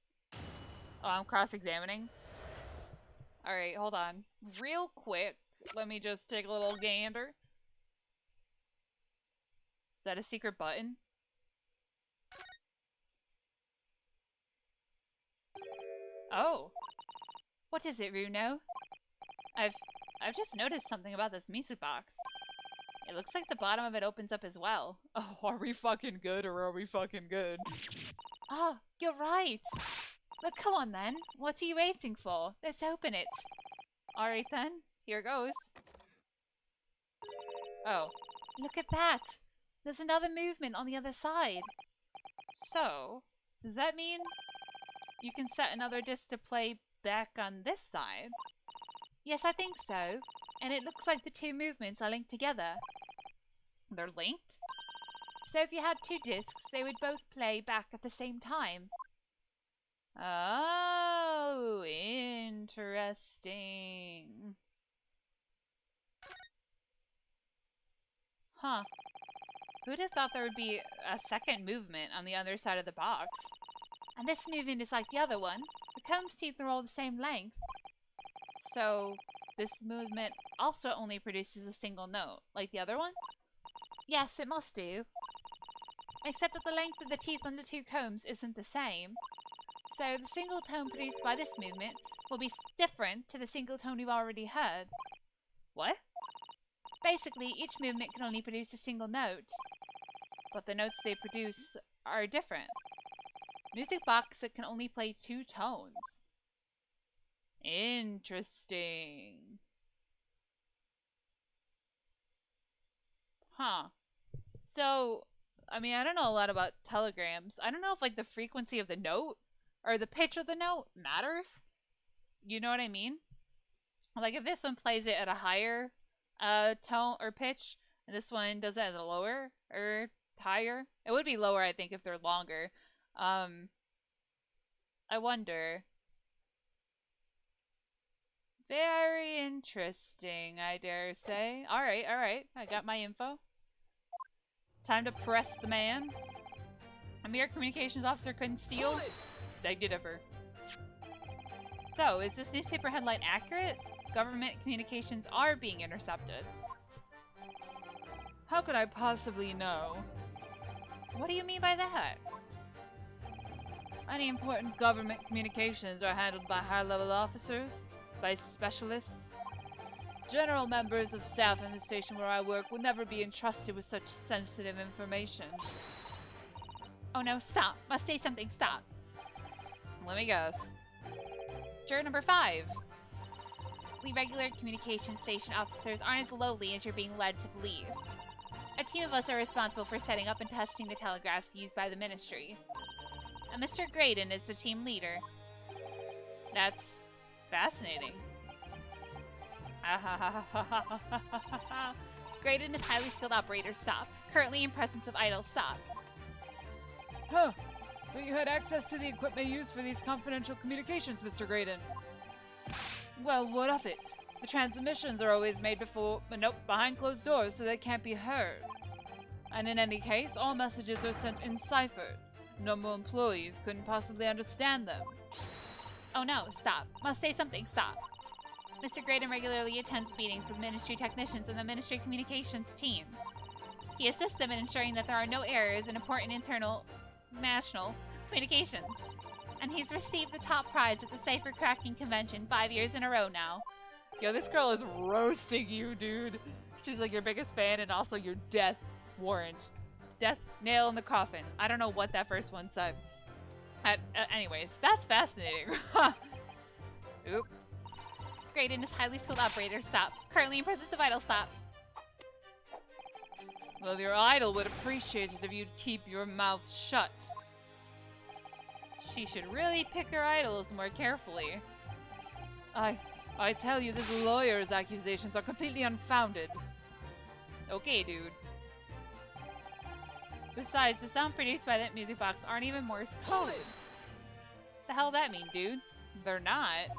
Oh, I'm cross-examining. Alright, hold on. Real quick, let me just take a little gander. Is that a secret button? Oh. What is it, Runo? I've just noticed something about this music box. It looks like the bottom of it opens up as well. Oh, are we fucking good or are we fucking good? Oh, you're right. But come on then. What are you waiting for? Let's open it. Alright then, here goes. Oh, Look at that. There's another movement on the other side. so, does that mean you can set another disc to play back on this side. Yes, I think so. And it looks like the two movements are linked together. They're linked? So if you had two discs, they would both play back at the same time. Oh, interesting. Huh. Who'd have thought there would be a second movement on the other side of the box? And this movement is like the other one. The comb's teeth are all the same length. So, this movement also only produces a single note, like the other one? Yes, it must do. Except that the length of the teeth on the two combs isn't the same. So, the single tone produced by this movement will be different to the single tone we've already heard. What? Basically, each movement can only produce a single note, but the notes they produce are different. Music box that can only play two tones. Interesting. Huh. So, I mean, I don't know a lot about telegrams. I don't know if, like, the frequency of the note or the pitch of the note matters. You know what I mean? Like, if this one plays it at a higher tone or pitch, and this one does it at a lower or higher, it would be lower, I think, if they're longer. I wonder. Very interesting, I dare say. Alright, alright. I got my info. Time to press the man. A mere communications officer couldn't steal? They did ever. So, is this newspaper headline accurate? Government communications are being intercepted. How could I possibly know? What do you mean by that? Any important government communications are handled by high-level officers, by specialists. General members of staff in the station where I work will never be entrusted with such sensitive information. Oh no, stop. Must say something, stop. Let me guess. Juror number 5. We regular communication station officers aren't as lowly as you're being led to believe. A team of us are responsible for setting up and testing the telegraphs used by the Ministry. And Mr. Graydon is the team leader. That's fascinating. Graydon is highly skilled operator, stop. Currently in presence of idle, stop. Huh. So you had access to the equipment used for these confidential communications, Mr. Graydon. Well, what of it? The transmissions are always made behind closed doors so they can't be heard. And in any case, all messages are sent in ciphered. Normal employees couldn't possibly understand them. Oh no, stop. Must say something, stop. Mr. Graydon regularly attends meetings with Ministry technicians and the Ministry Communications team. He assists them in ensuring that there are no errors in important internal national communications. And he's received the top prize at the Cipher Cracking Convention 5 years in a row now. Yo, this girl is roasting you, dude. She's like your biggest fan and also your death warrant. Death nail in the coffin. I don't know what that first one said. Anyways, that's fascinating. Oop. Graydon is highly skilled operator, stop. Currently in presence of idle, stop. Well, your idol would appreciate it if you'd keep your mouth shut. She should really pick her idols more carefully. I tell you, this lawyer's accusations are completely unfounded. Okay, dude. Besides, the sound produced by that music box aren't even Morse code. The hell that mean, dude? They're not.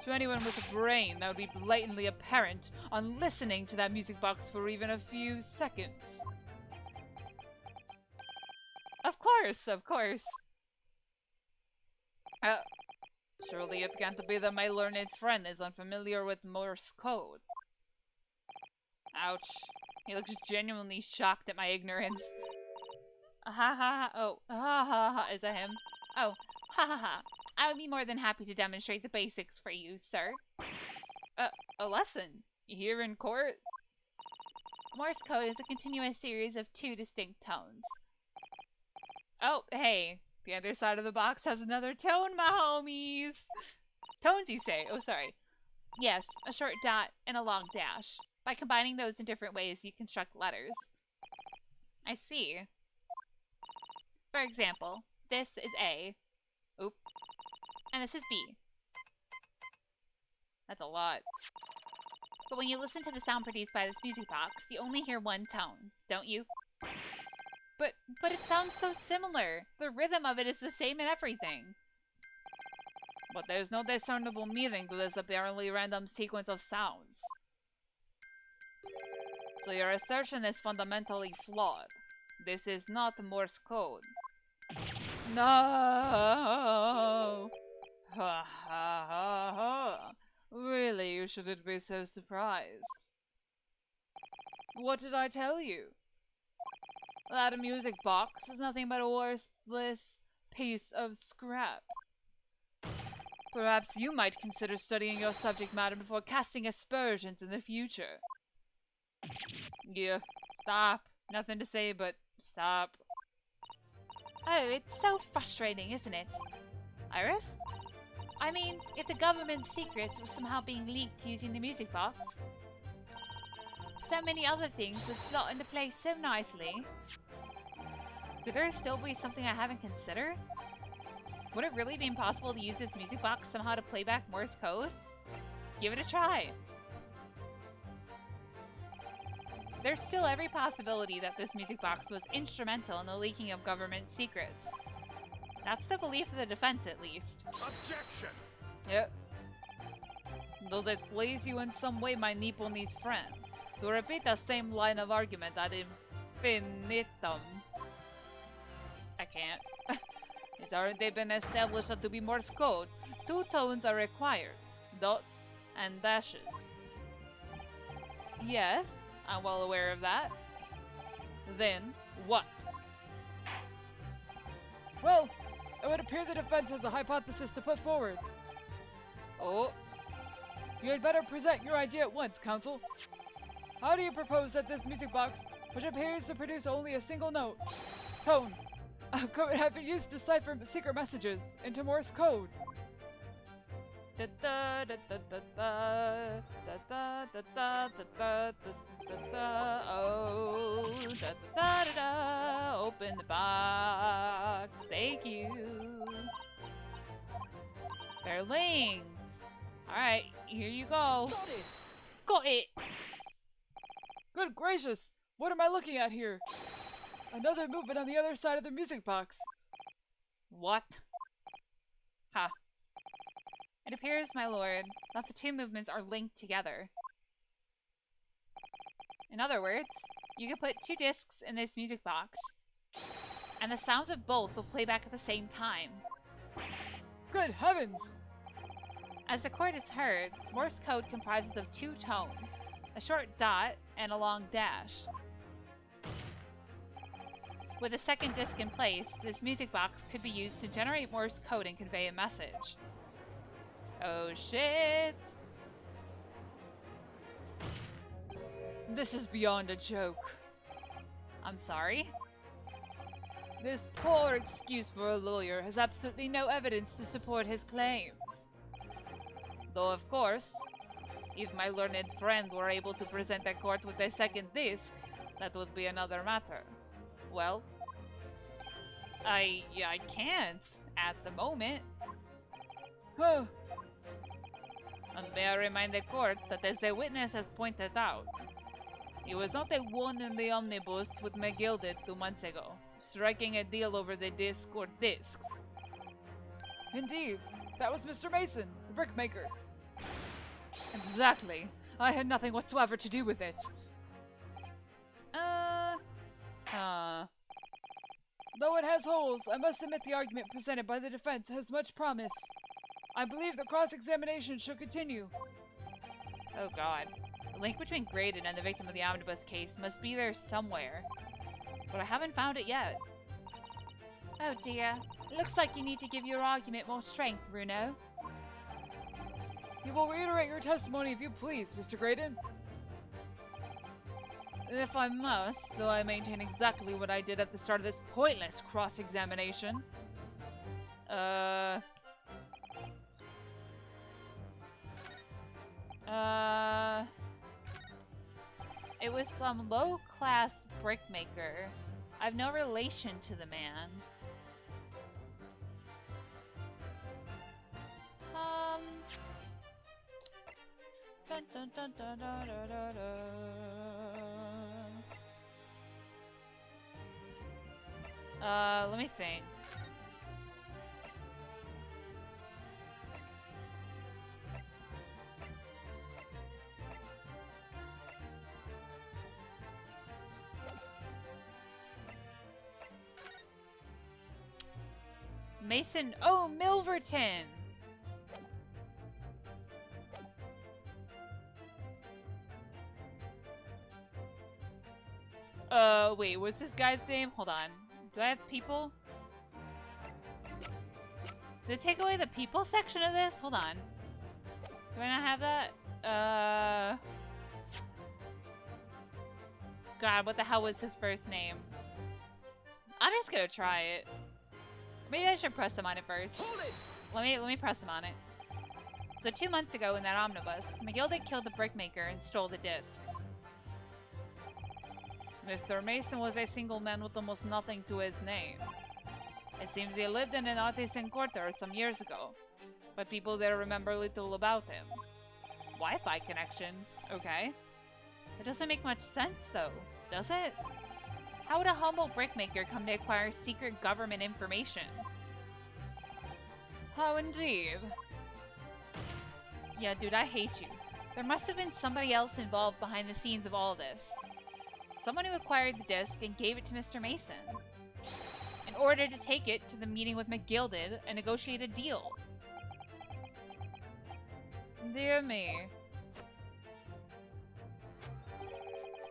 To anyone with a brain, that would be blatantly apparent on listening to that music box for even a few seconds. Of course, of course. Surely it can't be that my learned friend is unfamiliar with Morse code. Ouch. He looks genuinely shocked at my ignorance. Ha ha ha. Oh, ha ha ha. Is that him? Oh, ha ha ha. I would be more than happy to demonstrate the basics for you, sir. A lesson? Here in court? Morse code is a continuous series of 2 distinct tones. Oh, hey. The other side of the box has another tone, my homies. Tones, you say? Oh, sorry. Yes, a short dot and a long dash. By combining those in different ways, you construct letters. I see. For example, this is A. Oop. And this is B. That's a lot. But when you listen to the sound produced by this music box, you only hear one tone, don't you? But it sounds so similar. The rhythm of it is the same in everything. But there's no discernible meaning to this apparently random sequence of sounds. So your assertion is fundamentally flawed. This is not Morse code. No! Ha ha ha ha. Really, you shouldn't be so surprised. What did I tell you? That music box is nothing but a worthless piece of scrap. Perhaps you might consider studying your subject matter before casting aspersions in the future. Yeah, stop. Nothing to say but stop. Oh, it's so frustrating, isn't it? Iris? I mean, if the government's secrets were somehow being leaked using the music box, so many other things would slot into place so nicely. Could there still be something I haven't considered? Would it really be impossible to use this music box somehow to play back Morse code? Give it a try. There's still every possibility that this music box was instrumental in the leaking of government secrets. That's the belief of the defense, at least. Objection! Yep. Does it please you in some way, my Nipponese friend, to repeat the same line of argument ad infinitum? I can't. It's already been established that to be Morse code, two tones are required, dots and dashes. Yes, I'm well aware of that. Then, what? Well, it would appear the defense has a hypothesis to put forward. Oh, You had better present your idea at once, Counsel. How do you propose that this music box, which appears to produce only a single tone, could have been used to decipher secret messages into Morse code? da da da da da da da da da da da da da. Oh, da da da da. Open the box. Thank you. They're links. All right, here you go. Got it! Got it. Good gracious! What am I looking at here? Another movement on the other side of the music box. What? Huh. It appears, my lord, that the two movements are linked together. In other words, you could put two discs in this music box, and the sounds of both will play back at the same time. Good heavens! As the court has heard, Morse code comprises of two tones, a short dot and a long dash. With a second disc in place, this music box could be used to generate Morse code and convey a message. Oh shit! This is beyond a joke. I'm sorry? This poor excuse for a lawyer has absolutely no evidence to support his claims. Though, of course, if my learned friend were able to present the court with a second disc, that would be another matter. Well, I can't at the moment. Huh. and may I remind the court that, as the witness has pointed out, he was not the one in the omnibus with McGilded 2 months ago, striking a deal over the disc or discs. Indeed, that was Mr. Mason, the brickmaker. Exactly. I had nothing whatsoever to do with it. Though it has holes, I must admit the argument presented by the defense has much promise. I believe the cross-examination should continue. Oh god. The link between Graydon and the victim of the omnibus case must be there somewhere. But I haven't found it yet. Oh dear. Looks like you need to give your argument more strength, Bruno. You will reiterate your testimony if you please, Mr. Graydon. If I must, though I maintain exactly what I did at the start of this pointless cross-examination. It was some low-class brickmaker. I've no relation to the man. Dun, dun, dun, dun, dun, dun, dun, dun. Let me think. Mason. Oh, Milverton. Wait, what's this guy's name? Hold on. Do I have people? Did it take away the people section of this? Hold on. Do I not have that? God, what the hell was his first name? I'm just gonna try it. Maybe I should press him on it first. Hold it! Let me press him on it. So 2 months ago in that omnibus, McGilda killed the brickmaker and stole the disc. Mr. Mason was a single man with almost nothing to his name. It seems he lived in an artisan quarter some years ago, but people there remember little about him. Wi-Fi connection, okay. It doesn't make much sense though, does it? How would a humble brickmaker come to acquire secret government information? How indeed. Yeah, dude, I hate you. There must have been somebody else involved behind the scenes of all this. Someone who acquired the disc and gave it to Mr. Mason in order to take it to the meeting with McGilded and negotiate a deal. Dear me.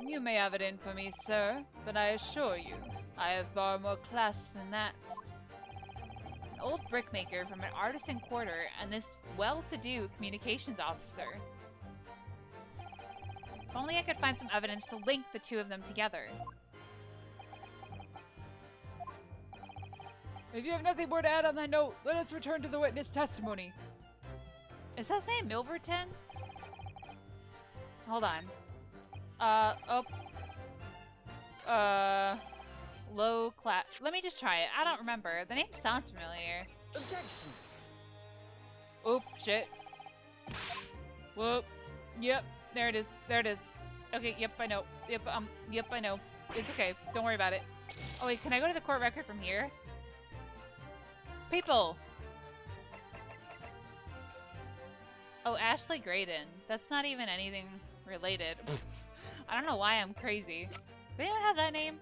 You may have it in for me, sir, but I assure you, I have far more class than that. An old brickmaker from an artisan quarter and this well-to-do communications officer. If only I could find some evidence to link the two of them together. If you have nothing more to add on that note, let us return to the witness testimony. Is his name Milverton? Hold on. Low class. Let me just try it. I don't remember. The name sounds familiar. Objection! Oop, shit. Whoop. Yep, there it is. There it is. Okay, yep, I know. Yep, I know. It's okay. Don't worry about it. Oh wait, can I go to the court record from here? People! Oh, Ashley Graydon. That's not even anything related. I don't know why I'm crazy. Does anyone have that name?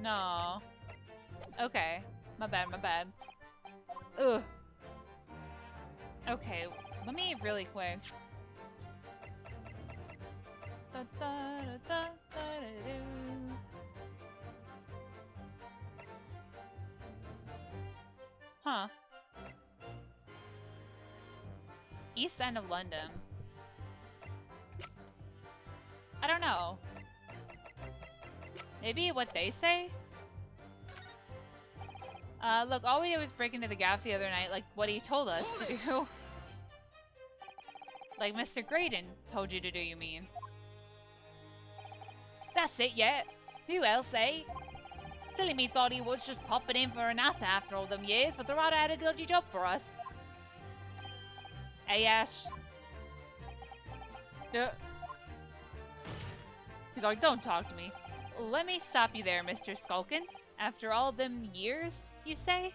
No. Okay. My bad, my bad. Ugh. Okay, let me really quick. Huh. East End of London. I don't know. Maybe what they say? Look, all we did was break into the gaff the other night, like what he told us to do. Like Mr. Graydon told you to do, you mean? That's it, yeah. Who else, eh? Silly me thought he was just popping in for a natter after all them years, but the writer had a dodgy job for us. Hey, Ash. Yeah. He's like, don't talk to me. Let me stop you there, Mr. Skulkin. After all them years, you say?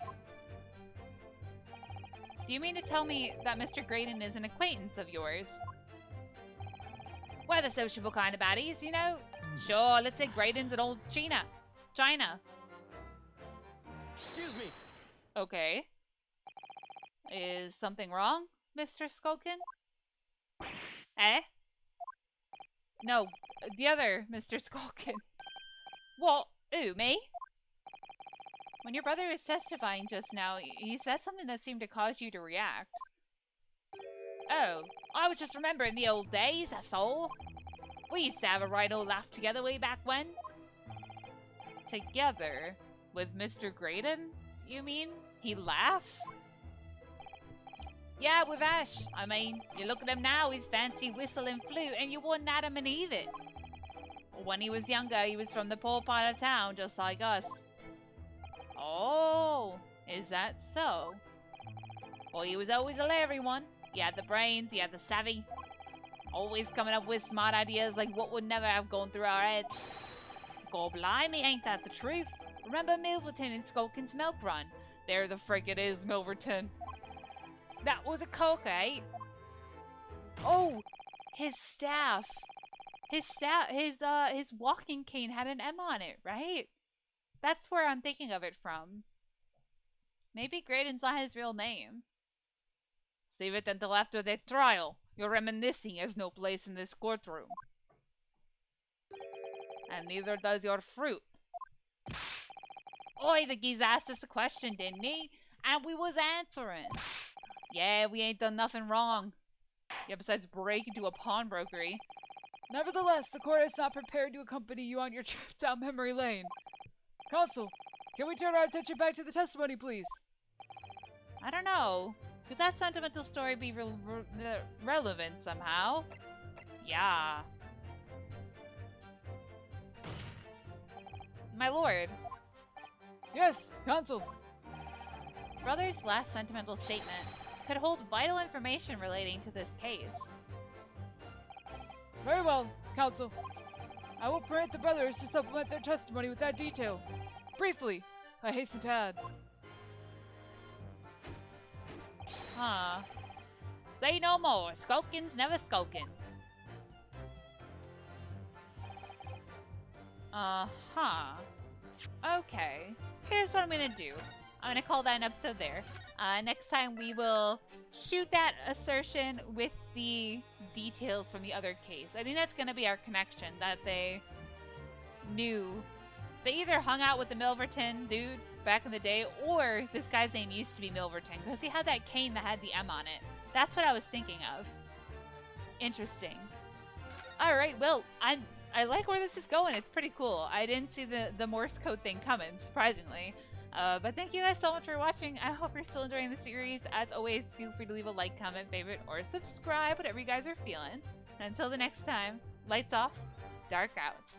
Do you mean to tell me that Mr. Graydon is an acquaintance of yours? We're the sociable kind of baddies, you know? Sure, let's say Graydon's an old China. Excuse me. Okay. Is something wrong, Mr. Skulkin? Eh? No, the other Mr. Skulkin. What? Who, me? When your brother was testifying just now, he said something that seemed to cause you to react. Oh, I was just remembering the old days, that's all. We used to have a right old laugh together way back when. Together? With Mr. Graydon, you mean? He laughs? Yeah, with Ash. I mean, you look at him now, he's fancy whistle and flute, and you wouldn't Adam and Eve it. When he was younger, he was from the poor part of town, just like us. Oh, is that so? Well, he was always a Larry one. He had the brains, he had the savvy. Always coming up with smart ideas like what would never have gone through our heads. God blimey, ain't that the truth? Remember Milverton and Skulkin's Milk Run? There the frick it is, Milverton. That was a Coke, eh? Oh, his staff. His walking cane had an M on it, right? That's where I'm thinking of it from. Maybe Graydon's not his real name. Save it until after the trial. Your reminiscing has no place in this courtroom. And neither does your fruit. Oi, the geez asked us a question, didn't he? And we was answering. Yeah, we ain't done nothing wrong. Yeah, besides break into a pawnbrokery. Nevertheless, the court is not prepared to accompany you on your trip down memory lane. Counsel, can we turn our attention back to the testimony, please? I don't know. Could that sentimental story be relevant somehow? Yeah. My lord. Yes, counsel. Brother's last sentimental statement could hold vital information relating to this case. Very well, counsel. I will permit the brothers to supplement their testimony with that detail. Briefly, I hasten to add. Huh. Say no more. Skulkin's never skulkin'. Uh-huh. Okay. Here's what I'm gonna do. I'm gonna call that an episode there. Next time we will shoot that assertion with the details from the other case. I think that's gonna be our connection, that they knew. They either hung out with the Milverton dude back in the day, or this guy's name used to be Milverton, because he had that cane that had the M on it. That's what I was thinking of. Interesting. Alright, well, I like where this is going. It's pretty cool. I didn't see the Morse code thing coming, surprisingly. But thank you guys so much for watching. I hope you're still enjoying the series. As always, feel free to leave a like, comment, favorite, or subscribe, whatever you guys are feeling. And until the next time, lights off, dark out.